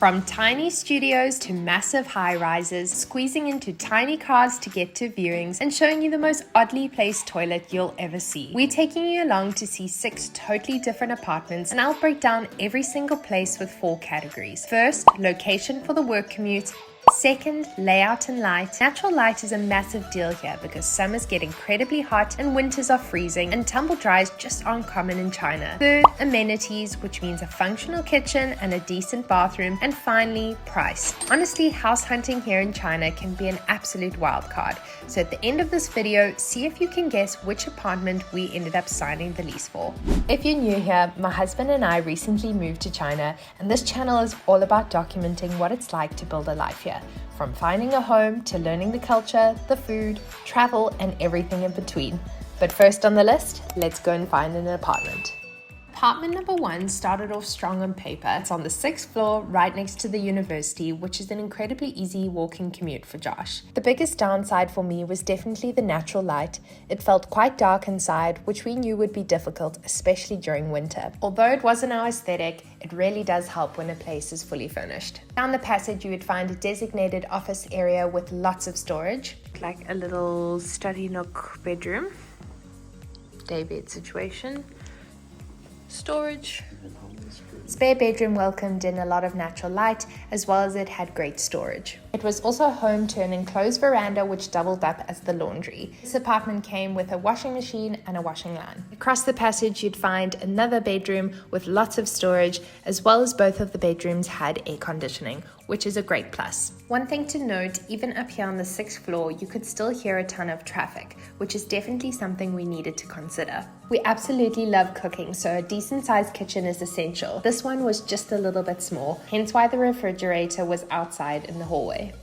From tiny studios to massive high-rises, squeezing into tiny cars to get to viewings, and showing you the most oddly placed toilet you'll ever see. We're taking you along to see 6 totally different apartments, and I'll break down every single place with 4 categories. First, location for the work commute. Second, layout and light. Natural light is a massive deal here because summers get incredibly hot and winters are freezing, and tumble dries just aren't common in China. Third, amenities, which means a functional kitchen and a decent bathroom. And finally, price. Honestly, house hunting here in China can be an absolute wild card. So at the end of this video, see if you can guess which apartment we ended up signing the lease for. If you're new here, my husband and I recently moved to China, and this channel is all about documenting what it's like to build a life here. From finding a home to learning the culture, the food, travel, and everything in between. But first on the list, let's go and find an apartment. Apartment number 1 started off strong on paper. It's on the 6th floor, right next to the university, which is an incredibly easy walking commute for Josh. The biggest downside for me was definitely the natural light. It felt quite dark inside, which we knew would be difficult, especially during winter. Although it wasn't our aesthetic, it really does help when a place is fully furnished. Down the passage, you would find a designated office area with lots of storage, like a little study nook bedroom, daybed situation, storage. Spare bedroom welcomed in a lot of natural light, as well as it had great storage. It was also home to an enclosed veranda which doubled up as the laundry. This apartment came with a washing machine and a washing line. Across the passage you'd find another bedroom with lots of storage, as well as both of the bedrooms had air conditioning, which is a great plus. One thing to note, even up here on the 6th floor, you could still hear a ton of traffic, which is definitely something we needed to consider. We absolutely love cooking, so a decent sized kitchen is essential. This one was just a little bit small, hence why the refrigerator was outside in the hallway.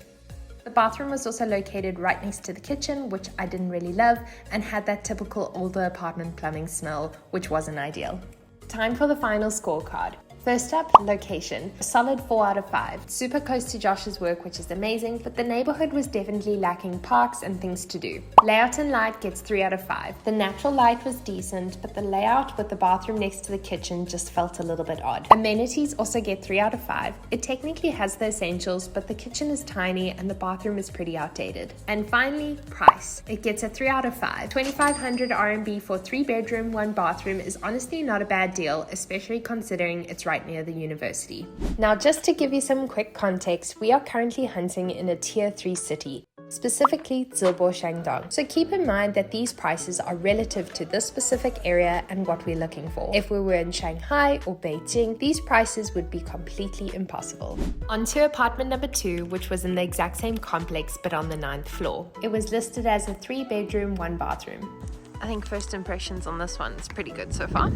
The bathroom was also located right next to the kitchen, which I didn't really love, and had that typical older apartment plumbing smell, which wasn't ideal. Time for the final scorecard. First up, location. A solid 4 out of 5. Super close to Josh's work, which is amazing, but the neighborhood was definitely lacking parks and things to do. Layout and light gets 3 out of 5. The natural light was decent, but the layout with the bathroom next to the kitchen just felt a little bit odd. Amenities also get 3 out of 5. It technically has the essentials, but the kitchen is tiny and the bathroom is pretty outdated. And finally, price. It gets a 3 out of 5. 2,500 RMB for 3 bedroom, 1 bathroom is honestly not a bad deal, especially considering it's right near the university. Now, just to give you some quick context, we are currently hunting in a tier 3 city, specifically Zibo, Shandong. So keep in mind that these prices are relative to this specific area and what we're looking for. If we were in Shanghai or Beijing, these prices would be completely impossible. On to apartment number 2, which was in the exact same complex but on the 9th floor. It was listed as a 3 bedroom, 1 bathroom. I think first impressions on this one is pretty good so far.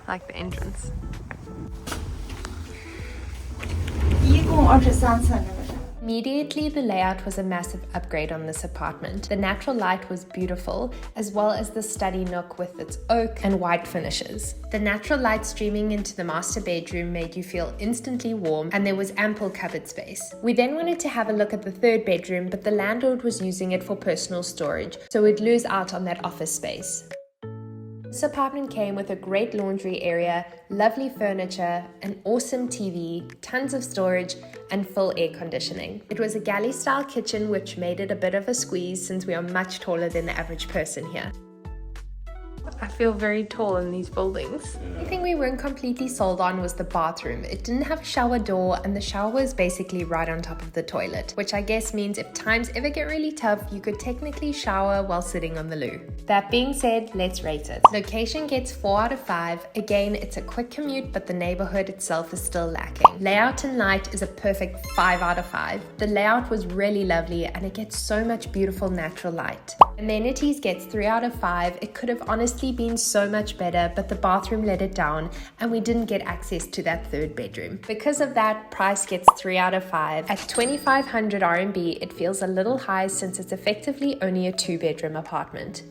Like the entrance. Immediately, the layout was a massive upgrade on this apartment. The natural light was beautiful, as well as the study nook with its oak and white finishes. The natural light streaming into the master bedroom made you feel instantly warm, and there was ample cupboard space. We then wanted to have a look at the 3rd bedroom, but the landlord was using it for personal storage, so we'd lose out on that office space. This apartment came with a great laundry area, lovely furniture, an awesome TV, tons of storage, and full air conditioning. It was a galley-style kitchen, which made it a bit of a squeeze since we are much taller than the average person here. I feel very tall in these buildings. The thing we weren't completely sold on was the bathroom. It didn't have a shower door, and the shower was basically right on top of the toilet, which I guess means if times ever get really tough, you could technically shower while sitting on the loo. That being said, let's rate it. Location gets 4 out of 5. Again, it's a quick commute, but the neighborhood itself is still lacking. Layout and light is a perfect 5 out of 5. The layout was really lovely, and it gets so much beautiful natural light. Amenities gets 3 out of 5. It could have honestly been so much better, but the bathroom let it down and we didn't get access to that 3rd bedroom. Because of that, price gets 3 out of 5. At 2,500 RMB, it feels a little high since it's effectively only a 2-bedroom apartment.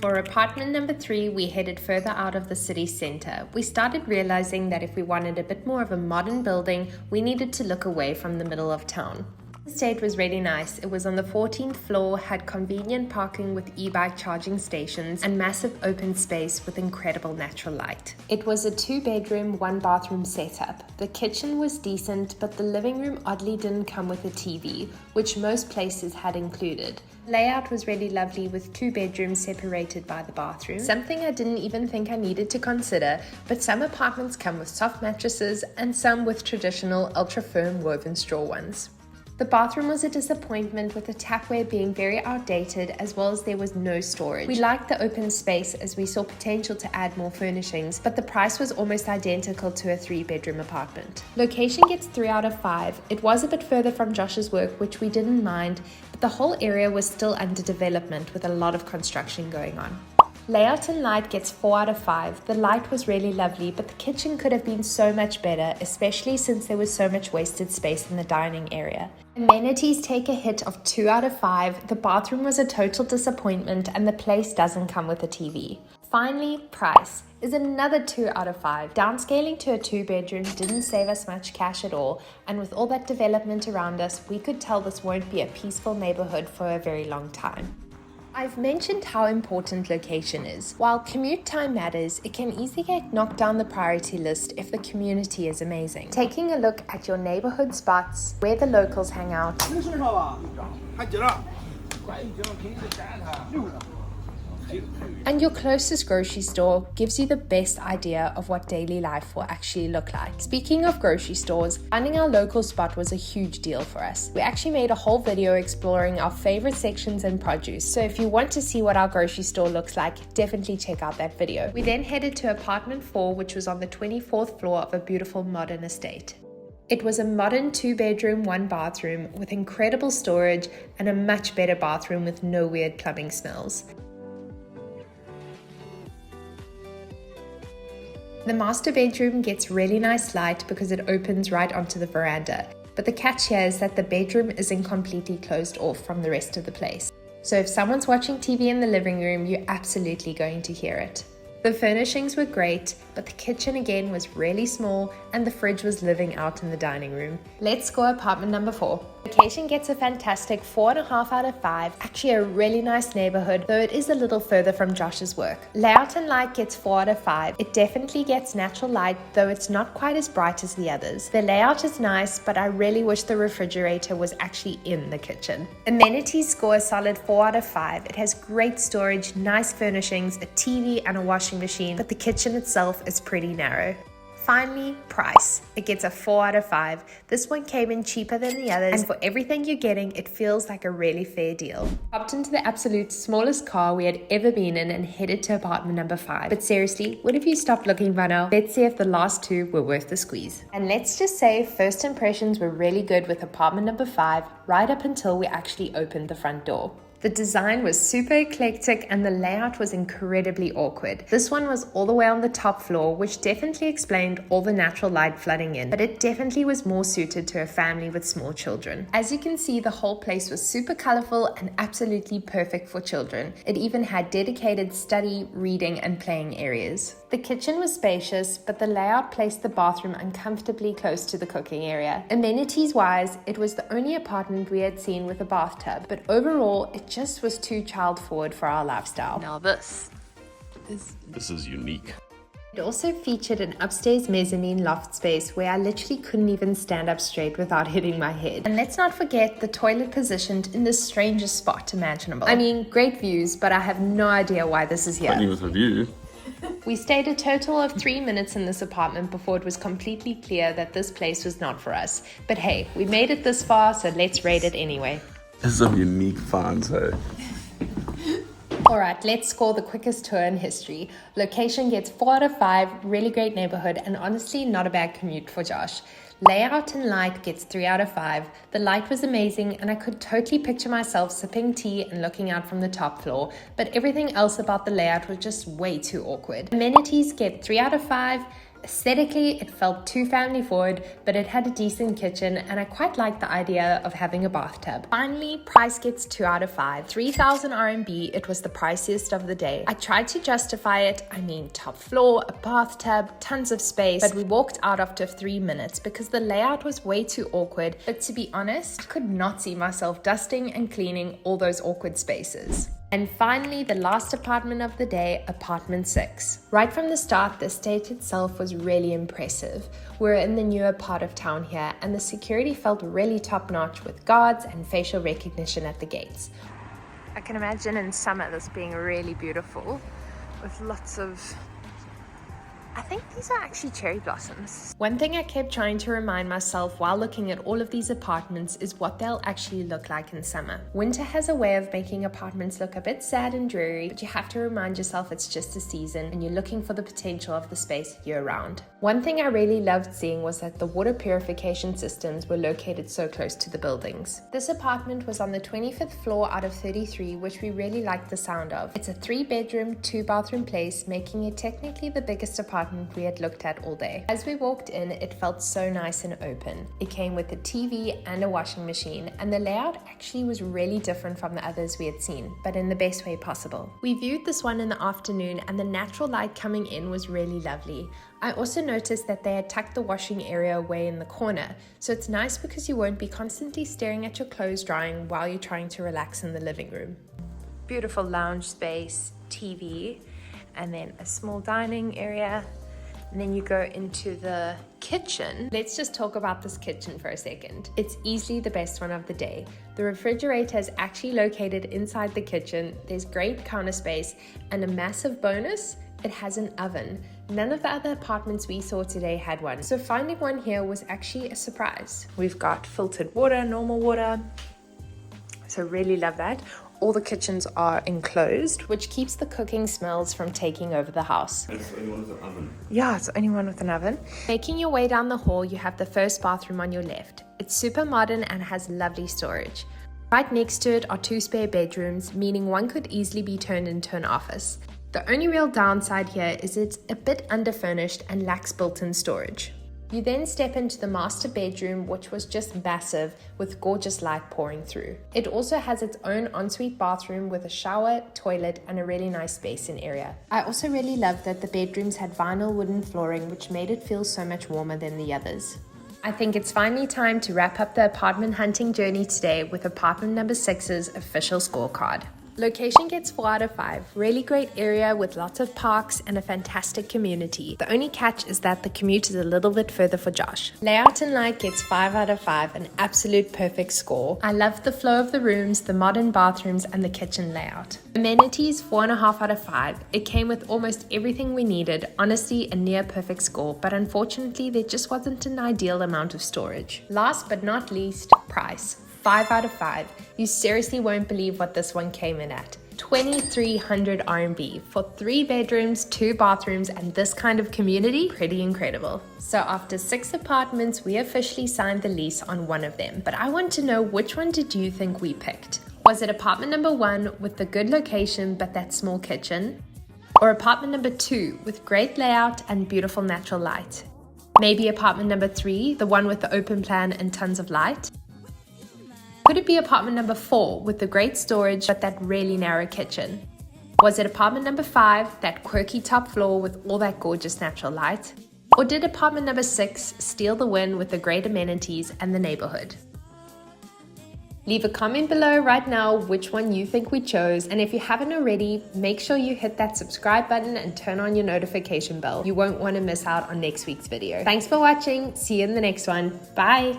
For apartment number 3, we headed further out of the city center. We started realizing that if we wanted a bit more of a modern building, we needed to look away from the middle of town. The estate was really nice. It was on the 14th floor, had convenient parking with e-bike charging stations, and massive open space with incredible natural light. It was a 2-bedroom, 1-bathroom setup. The kitchen was decent, but the living room oddly didn't come with a TV, which most places had included. Layout was really lovely with 2 bedrooms separated by the bathroom, something I didn't even think I needed to consider, but some apartments come with soft mattresses and some with traditional ultra-firm woven straw ones. The bathroom was a disappointment with the tapware being very outdated, as well as there was no storage. We liked the open space as we saw potential to add more furnishings, but the price was almost identical to a 3-bedroom apartment. Location gets 3 out of 5. It was a bit further from Josh's work, which we didn't mind, but the whole area was still under development with a lot of construction going on. Layout and light gets 4 out of 5. The light was really lovely, but the kitchen could have been so much better, especially since there was so much wasted space in the dining area. Amenities take a hit of 2 out of 5. The bathroom was a total disappointment, and the place doesn't come with a TV. Finally, price is another 2 out of 5. Downscaling to a 2-bedroom didn't save us much cash at all, and with all that development around us, we could tell this won't be a peaceful neighborhood for a very long time. I've mentioned how important location is. While commute time matters, it can easily get knocked down the priority list if the community is amazing. Taking a look at your neighborhood spots, where the locals hang out, and your closest grocery store gives you the best idea of what daily life will actually look like. Speaking of grocery stores, finding our local spot was a huge deal for us. We actually made a whole video exploring our favorite sections and produce, so if you want to see what our grocery store looks like, definitely check out that video. We then headed to apartment 4, which was on the 24th floor of a beautiful modern estate. It was a modern 2-bedroom, 1-bathroom with incredible storage and a much better bathroom with no weird plumbing smells. The master bedroom gets really nice light because it opens right onto the veranda, but the catch here is that the bedroom isn't completely closed off from the rest of the place. So if someone's watching TV in the living room, you're absolutely going to hear it. The furnishings were great, but the kitchen again was really small and the fridge was living out in the dining room. Let's score apartment number 4. Location gets a fantastic 4.5 out of 5. Actually a really nice neighborhood, though it is a little further from Josh's work. Layout and light gets 4 out of 5. It definitely gets natural light, though it's not quite as bright as the others. The layout is nice, but I really wish the refrigerator was actually in the kitchen. Amenities score a solid 4 out of 5. It has great storage, nice furnishings, a TV and a washing machine, but the kitchen itself is pretty narrow. Finally, price. It gets a 4 out of 5. This one came in cheaper than the others, and for everything you're getting, it feels like a really fair deal. Hopped into the absolute smallest car we had ever been in and headed to apartment number 5. But seriously, what if you stopped looking by now? Let's see if the last 2 were worth the squeeze. And let's just say first impressions were really good with apartment number 5, right up until we actually opened the front door. The design was super eclectic and the layout was incredibly awkward. This one was all the way on the top floor, which definitely explained all the natural light flooding in, but it definitely was more suited to a family with small children. As you can see, the whole place was super colorful and absolutely perfect for children. It even had dedicated study, reading, and playing areas. The kitchen was spacious, but the layout placed the bathroom uncomfortably close to the cooking area. Amenities-wise, it was the only apartment we had seen with a bathtub, but overall, it just was too child-forward for our lifestyle. Now this is unique. It also featured an upstairs mezzanine loft space where I literally couldn't even stand up straight without hitting my head. And let's not forget the toilet positioned in the strangest spot imaginable. I mean, great views, but I have no idea why this is here. Funny with a view. We stayed a total of 3 minutes in this apartment before it was completely clear that this place was not for us. But hey, we made it this far, so let's rate it anyway. It's some unique finds, hey. Alright, let's score the quickest tour in history. Location gets 4 out of 5, really great neighborhood, and honestly not a bad commute for Josh. Layout and light gets 3 out of 5. The light was amazing and I could totally picture myself sipping tea and looking out from the top floor, but everything else about the layout was just way too awkward. Amenities get 3 out of 5. Aesthetically, it felt too family forward, but it had a decent kitchen and I quite liked the idea of having a bathtub. Finally, price gets 2 out of 5. 3,000 RMB, it was the priciest of the day. I tried to justify it, top floor, a bathtub, tons of space, but we walked out after 3 minutes because the layout was way too awkward, but to be honest, I could not see myself dusting and cleaning all those awkward spaces. And finally, the last apartment of the day, apartment 6. Right from the start, the estate itself was really impressive. We're in the newer part of town here, and the security felt really top-notch with guards and facial recognition at the gates. I can imagine in summer this being really beautiful with lots of... I think these are actually cherry blossoms. One thing I kept trying to remind myself while looking at all of these apartments is what they'll actually look like in summer. Winter has a way of making apartments look a bit sad and dreary, but you have to remind yourself it's just a season and you're looking for the potential of the space year-round. One thing I really loved seeing was that the water purification systems were located so close to the buildings. This apartment was on the 25th floor out of 33, which we really liked the sound of. It's a 3-bedroom, 2-bathroom place, making it technically the biggest apartment we had looked at all day. As we walked in, it felt so nice and open. It came with a TV and a washing machine, and the layout actually was really different from the others we had seen, but in the best way possible. We viewed this one in the afternoon, and the natural light coming in was really lovely. I also noticed that they had tucked the washing area away in the corner, so it's nice because you won't be constantly staring at your clothes drying while you're trying to relax in the living room. Beautiful lounge space, TV, and then a small dining area. And then you go into the kitchen. Let's just talk about this kitchen for a second. It's easily the best one of the day. The refrigerator is actually located inside the kitchen. There's great counter space, and a massive bonus, it has an oven. None of the other apartments we saw today had one, so finding one here was actually a surprise. We've got filtered water, normal water, so really love that. All the kitchens are enclosed, which keeps the cooking smells from taking over the house. It's the only one with an oven. Yeah, it's the only one with an oven. Making your way down the hall, you have the first bathroom on your left. It's super modern and has lovely storage. Right next to it are 2 spare bedrooms, meaning one could easily be turned into an office. The only real downside here is it's a bit underfurnished and lacks built-in storage. You then step into the master bedroom, which was just massive with gorgeous light pouring through. It also has its own ensuite bathroom with a shower, toilet, and a really nice basin area. I also really loved that the bedrooms had vinyl wooden flooring, which made it feel so much warmer than the others. I think it's finally time to wrap up the apartment hunting journey today with apartment number 6's official scorecard. Location gets 4 out of 5. Really great area with lots of parks and a fantastic community. The only catch is that the commute is a little bit further for Josh. Layout and light gets 5 out of 5, an absolute perfect score. I loved the flow of the rooms, the modern bathrooms, and the kitchen layout. Amenities, 4.5 out of 5. It came with almost everything we needed. Honestly, a near perfect score, but unfortunately there just wasn't an ideal amount of storage. Last but not least, price. 5 out of 5. You seriously won't believe what this one came in at. 2,300 RMB for 3 bedrooms, 2 bathrooms, and this kind of community. Pretty incredible. So after 6 apartments, we officially signed the lease on one of them. But I want to know, which one did you think we picked? Was it apartment number 1 with the good location but that small kitchen? Or apartment number 2 with great layout and beautiful natural light? Maybe apartment number 3, the one with the open plan and tons of light? Could it be apartment number 4 with the great storage but that really narrow kitchen? Was it apartment number 5, that quirky top floor with all that gorgeous natural light? Or did apartment number 6 steal the win with the great amenities and the neighborhood? Leave a comment below right now which one you think we chose, and if you haven't already, make sure you hit that subscribe button and turn on your notification bell. You won't want to miss out on next week's video. Thanks for watching. See you in the next one. Bye!